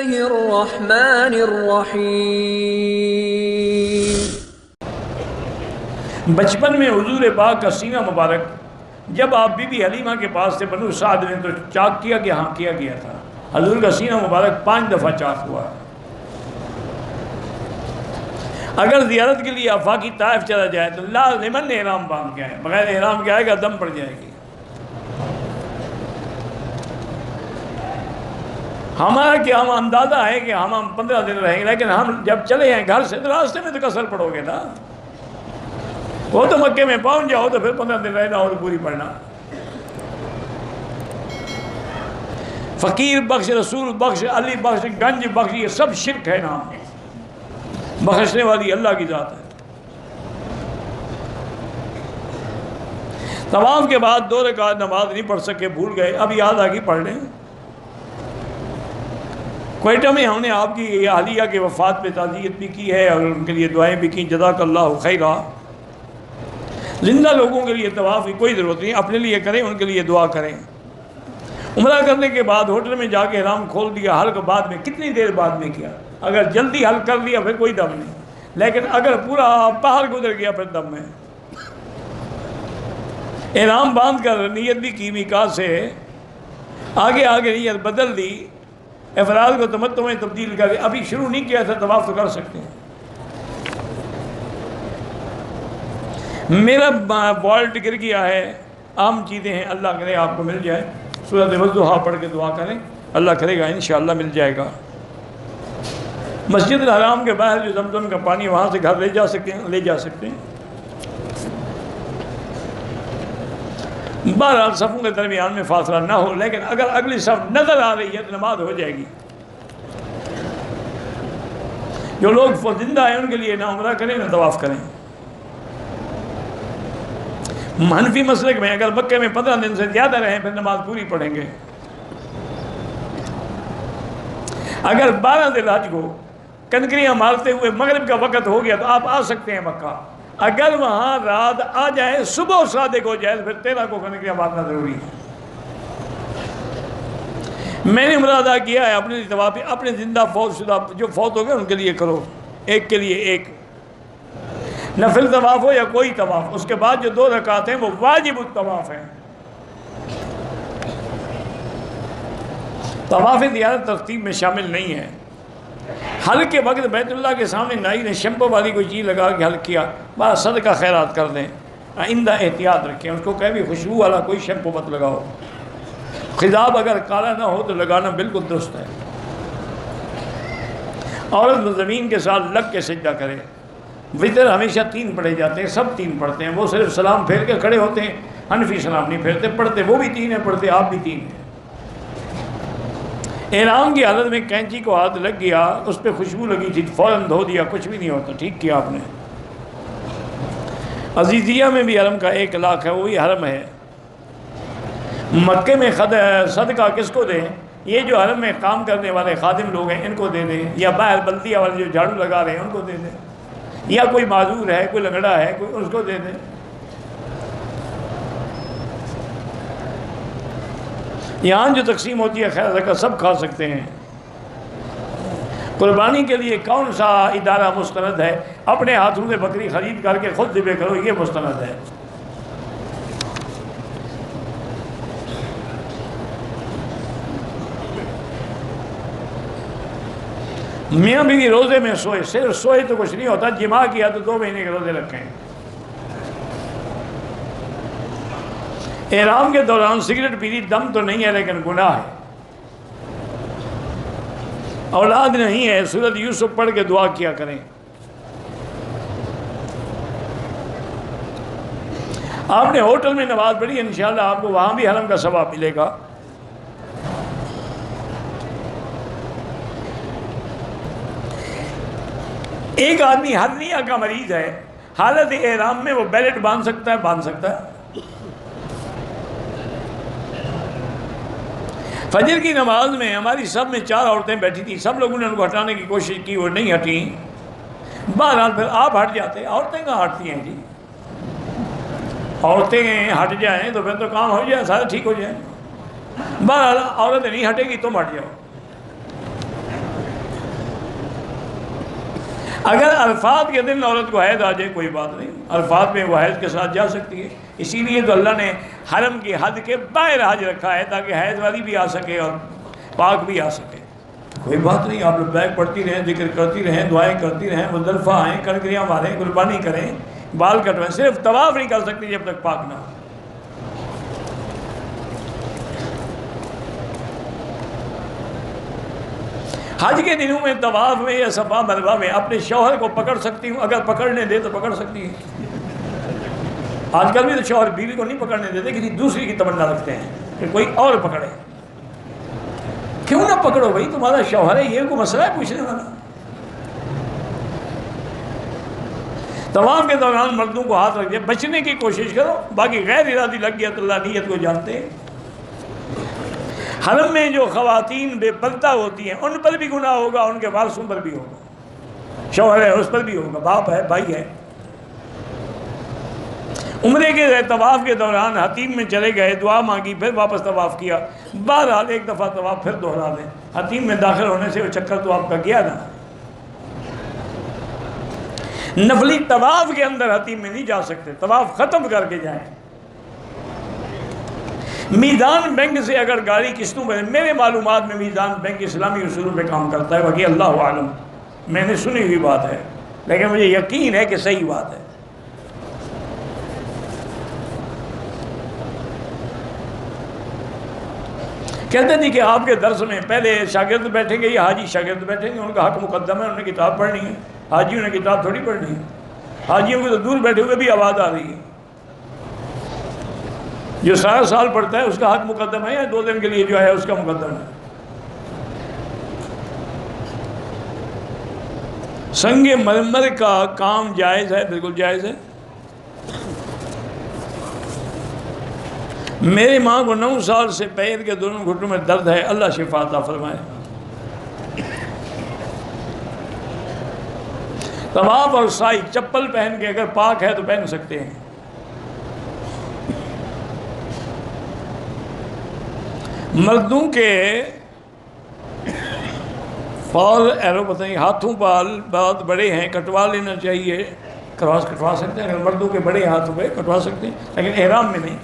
اللہ الرحمن الرحیم۔ بچپن میں حضور پاک کا سینہ مبارک جب آپ بی بی حلیمہ کے پاس سے بنو سعد نے تو چاک کیا کہ ہاں کیا گیا تھا۔ حضور کا سینہ مبارک 5 دفعہ چاک ہوا ہے۔ اگر زیارت کے لیے آفاقی طائف چلا جائے تو لازماً احرام باندھ کے آئے، بغیر احرام کے آئے گا دم پڑ جائے گی۔ ہمارا کیا ہم اندازہ ہے کہ ہم 15 دن رہیں گے، لیکن ہم جب چلے ہیں گھر سے تو راستے میں تو کسر پڑو گے نا۔ وہ تو مکے میں پہنچ جاؤ تو پھر 15 دن رہنا اور پوری پڑھنا۔ فقیر بخش، رسول بخش، علی بخش، گنج بخش، یہ سب شرک ہے نام، بخشنے والی اللہ کی ذات ہے۔ طواف کے بعد 2 رکعت نماز نہیں پڑھ سکے، بھول گئے، اب یاد آ گئی پڑھ لیں۔ کوئٹہ میں ہم نے آپ کی اہلیہ کے وفات پہ تعزیت بھی کی ہے اور ان کے لیے دعائیں بھی کی، جزاک اللہ خیرہ۔ زندہ لوگوں کے لیے طواف کی کوئی ضرورت نہیں، اپنے لیے کریں، ان کے لیے دعا کریں۔ عمرہ کرنے کے بعد ہوٹل میں جا کے احرام کھول دیا، حلق بعد میں، کتنی دیر بعد میں کیا؟ اگر جلدی حلق کر لیا پھر کوئی دم نہیں، لیکن اگر پورا پہاڑ گزر گیا پھر دم ہے۔ احرام باندھ کر نیت بھی کی، میقات سے آگے نیت بدل دی، افراد کو تمتع میں تبدیل کر، ابھی شروع نہیں کیا تھا طواف تو کر سکتے ہیں۔ میرا والٹ گر گیا ہے، عام چیزیں ہیں، اللہ کرے آپ کو مل جائے۔ سورۃ والضحیٰ پڑھ کے دعا کریں، اللہ کرے گا انشاءاللہ مل جائے گا۔ مسجد الحرام کے باہر جو زمزم کا پانی وہاں سے گھر لے جا سکتے ہیں۔ بہرحال صفوں کے درمیان میں فاصلہ نہ ہو، لیکن اگر اگلی صف نظر آ رہی ہے تو نماز ہو جائے گی۔ جو لوگ زندہ ہیں ان کے لیے نہ عمرہ کریں نہ طواف کریں۔ حنفی مسلک میں اگر مکے میں 15 دن سے زیادہ رہیں پھر نماز پوری پڑھیں گے۔ اگر 12 ذی الحج کو کنکریاں مارتے ہوئے مغرب کا وقت ہو گیا تو آپ آ سکتے ہیں مکہ، اگر وہاں رات آ جائے، صبح صادق ہو جائے، پھر 13 کو کنکریاں مارنا ضروری ہے۔ میں نے عمرہ ادا کیا ہے اپنے طواف، اپنے زندہ فوت شدہ جو فوت ہو گئے ان کے لیے کرو، ایک کے لیے ایک، نفل طواف ہو یا کوئی طواف۔ اس کے بعد جو 2 رکعت ہیں وہ واجب الطواف ہیں۔ طواف زیارت ترتیب میں شامل نہیں ہے۔ حلق کے وقت بیت اللہ کے سامنے نائی نے شیمپو والی کوئی چیز لگا کے حلق کیا، بس صدقہ خیرات کر دیں، آئندہ احتیاط رکھیں، اس کو کہے بھی خوشبو والا کوئی شیمپو مت لگاؤ، خضاب اگر کالا نہ ہو تو لگانا بالکل درست ہے۔ عورت زمین کے ساتھ لگ کے سجدہ کرے۔ وطر ہمیشہ 3 پڑھے جاتے ہیں، سب 3 پڑھتے ہیں، وہ صرف سلام پھیر کے کھڑے ہوتے ہیں، حنفی سلام نہیں پھیرتے، پڑھتے وہ بھی 3 ہیں، پڑھتے آپ بھی 3 ہیں۔ احرام کی حالت میں کینچی کو ہاتھ لگ گیا، اس پہ خوشبو لگی تھی، فوراً دھو دیا، کچھ بھی نہیں ہوتا، ٹھیک کیا آپ نے۔ عزیزیہ میں بھی حرم کا 1 لاکھ ہے، وہی حرم ہے۔ مکے میں صدقہ کس کو دیں؟ یہ جو حرم میں کام کرنے والے خادم لوگ ہیں ان کو دے دیں، یا باہر بلدیہ والے جو جھاڑو لگا رہے ہیں ان کو دے دیں، یا کوئی معذور ہے، کوئی لنگڑا ہے، کوئی اس کو دے دیں۔ یہاں جو تقسیم ہوتی ہے خیر زکوٰۃ سب کھا سکتے ہیں۔ قربانی کے لیے کون سا ادارہ مستند ہے؟ اپنے ہاتھوں سے بکری خرید کر کے خود ذبح کرو، یہ مستند ہے۔ میاں بیوی روزے میں سوئے، صرف سوئے تو کچھ نہیں ہوتا، جماع کیا تو 2 مہینے کے روزے رکھیں۔ احرام کے دوران سگریٹ پیری دم تو نہیں ہے لیکن گناہ ہے۔ اولاد نہیں ہے، سورۃ یوسف پڑھ کے دعا کیا کریں۔ آپ نے ہوٹل میں نماز پڑھی، انشاءاللہ آپ کو وہاں بھی حرم کا ثواب ملے گا۔ ایک آدمی ہرنیہ کا مریض ہے، حالت احرام میں وہ بیلٹ باندھ سکتا ہے؟ فجر کی نماز میں ہماری سب میں 4 عورتیں بیٹھی تھیں، سب لوگوں نے ان کو ہٹانے کی کوشش کی، وہ نہیں ہٹیں۔ بہرحال پھر آپ ہٹ جاتے، عورتیں کہاں ہٹتی ہیں جی؟ عورتیں ہٹ جائیں تو پھر تو کام ہو جائے، سارے ٹھیک ہو جائیں۔ بہرحال عورتیں نہیں ہٹے گی، تم ہٹ جاؤ۔ اگر عرفات کے دن عورت کو حیض آ جائے کوئی بات نہیں، عرفات میں وہ حیض کے ساتھ جا سکتی ہے، اسی لیے تو اللہ نے حرم کی حد کے باہر حج رکھا ہے تاکہ حیض والی بھی آ سکے اور پاک بھی آ سکے۔ کوئی بات نہیں، آپ لبیک پڑھتی رہیں، ذکر کرتی رہیں، دعائیں کرتی رہیں، مزدلفہ آئیں، کنکریاں ماریں، قربانی کریں، بال کٹوائیں، صرف طواف نہیں کر سکتی جب تک پاک نہ ہو۔ حج کے دنوں میں طواف میں یا صفا مروہ میں اپنے شوہر کو پکڑ سکتی ہوں، اگر پکڑنے دے تو پکڑ سکتی ہے۔ آج کل بھی تو شوہر بیوی کو نہیں پکڑنے دیتے، کسی دوسری کی تمنا رکھتے ہیں کہ کوئی اور پکڑے۔ کیوں نہ پکڑو بھائی، تمہارا شوہر ہے، یہ کوئی مسئلہ ہے پوچھنے والا؟ طواف کے دوران مردوں کو ہاتھ رکھ دیا، بچنے کی کوشش کرو، باقی غیر ارادی لگ گیا تو اللہ نیت کو جانتے ہیں۔ حرم میں جو خواتین بے پردہ ہوتی ہیں ان پر بھی گناہ ہوگا، ان کے وارثوں پر بھی ہوگا، شوہر ہے اس پر بھی ہوگا، باپ ہے، بھائی ہے۔ عمرے کے طواف کے دوران حتیم میں چلے گئے، دعا مانگی، پھر واپس طواف کیا، بہرحال ایک دفعہ طواف پھر دوہرا دیں۔ حتیم میں داخل ہونے سے وہ چکر تو آپ کا گیا نا۔ نفلی طواف کے اندر حتیم میں نہیں جا سکتے، طواف ختم کر کے جائیں۔ میزان بینک سے اگر گاڑی قسطوں پہ، میرے معلومات میں میزان بینک اسلامی اصولوں پہ کام کرتا ہے، باقی اللہ عالم، میں نے سنی ہوئی بات ہے لیکن مجھے یقین ہے کہ صحیح بات ہے۔ کہتے تھے کہ آپ کے درس میں پہلے شاگرد بیٹھیں گے یا حاجی شاگرد بیٹھیں گے، ان کا حق مقدم ہے، انہوں نے کتاب پڑھنی ہے، حاجیوں نے کتاب تھوڑی پڑھنی ہے۔ حاجیوں کو تو دور بیٹھے ہوئے بھی آواز آ رہی ہے، جو سارا سال پڑھتا ہے اس کا حق مقدم ہے یا 2 دن کے لیے جو ہے اس کا مقدم ہے؟ سنگ مرمر کا کام جائز ہے، بالکل جائز ہے۔ میری ماں کو 9 سال سے پیر کے دونوں گھٹنوں میں درد ہے، اللہ شفا عطا فرمائے۔ طواف اور سائی چپل پہن کے اگر پاک ہے تو پہن سکتے ہیں۔ مردوں کے فال ایرو پتہ نہیں، ہاتھوں بال بہت بڑے ہیں، کٹوا لینا چاہیے، کٹوا سکتے ہیں، اگر مردوں کے بڑے ہاتھوں پہ کٹوا سکتے ہیں لیکن احرام میں نہیں۔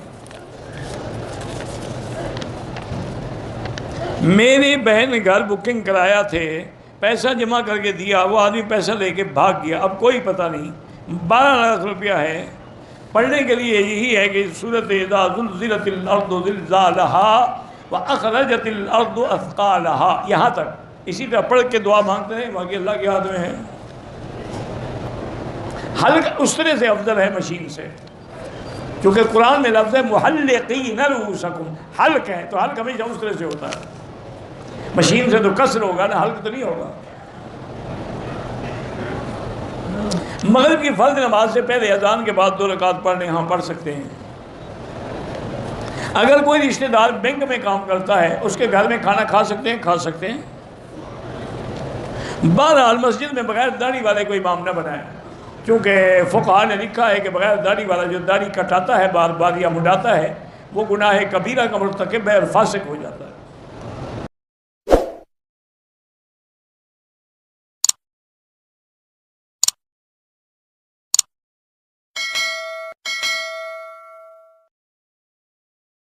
میری بہن نے گھر بکنگ کرایا تھے، پیسہ جمع کر کے دیا، وہ آدمی پیسہ لے کے بھاگ گیا، اب کوئی پتہ نہیں، 12 لاکھ روپیہ ہے۔ پڑھنے کے لیے یہی ہے کہ سورۃ اذا زلزلت الارض زلزالها وَأَخْرَجَتِ الْأَرْضُ أَثْقَالَهَا، یہاں تک اسی طرح پڑھ کے دعا مانگتے ہیں، باقی اللہ کے ہاتھ میں ہے۔ حلق اسرے سے افضل ہے مشین سے، کیونکہ قرآن میں لفظ ہے مُحَلِّقِينَ رُؤُوسَكُمْ، حلق ہے تو حلق ہمیشہ اسرے سے ہوتا ہے، مشین سے تو کسر ہوگا نا، حلق تو نہیں ہوگا۔ مغرب کی فرض نماز سے پہلے اذان کے بعد 2 رکعت پڑھنے ہاں پڑھ سکتے ہیں۔ اگر کوئی رشتہ دار بینک میں کام کرتا ہے، اس کے گھر میں کھانا کھا سکتے ہیں، کھا سکتے ہیں۔ بہرحال مسجد میں بغیر داڑھی والے کوئی امام نہ بنائے، کیونکہ فقہاء نے لکھا ہے کہ بغیر داڑھی والا جو داڑھی کٹاتا ہے بار بار یا مڈاتا ہے وہ گناہ کبیرہ کا مرتکب ہے اور فاسق ہو جاتا ہے۔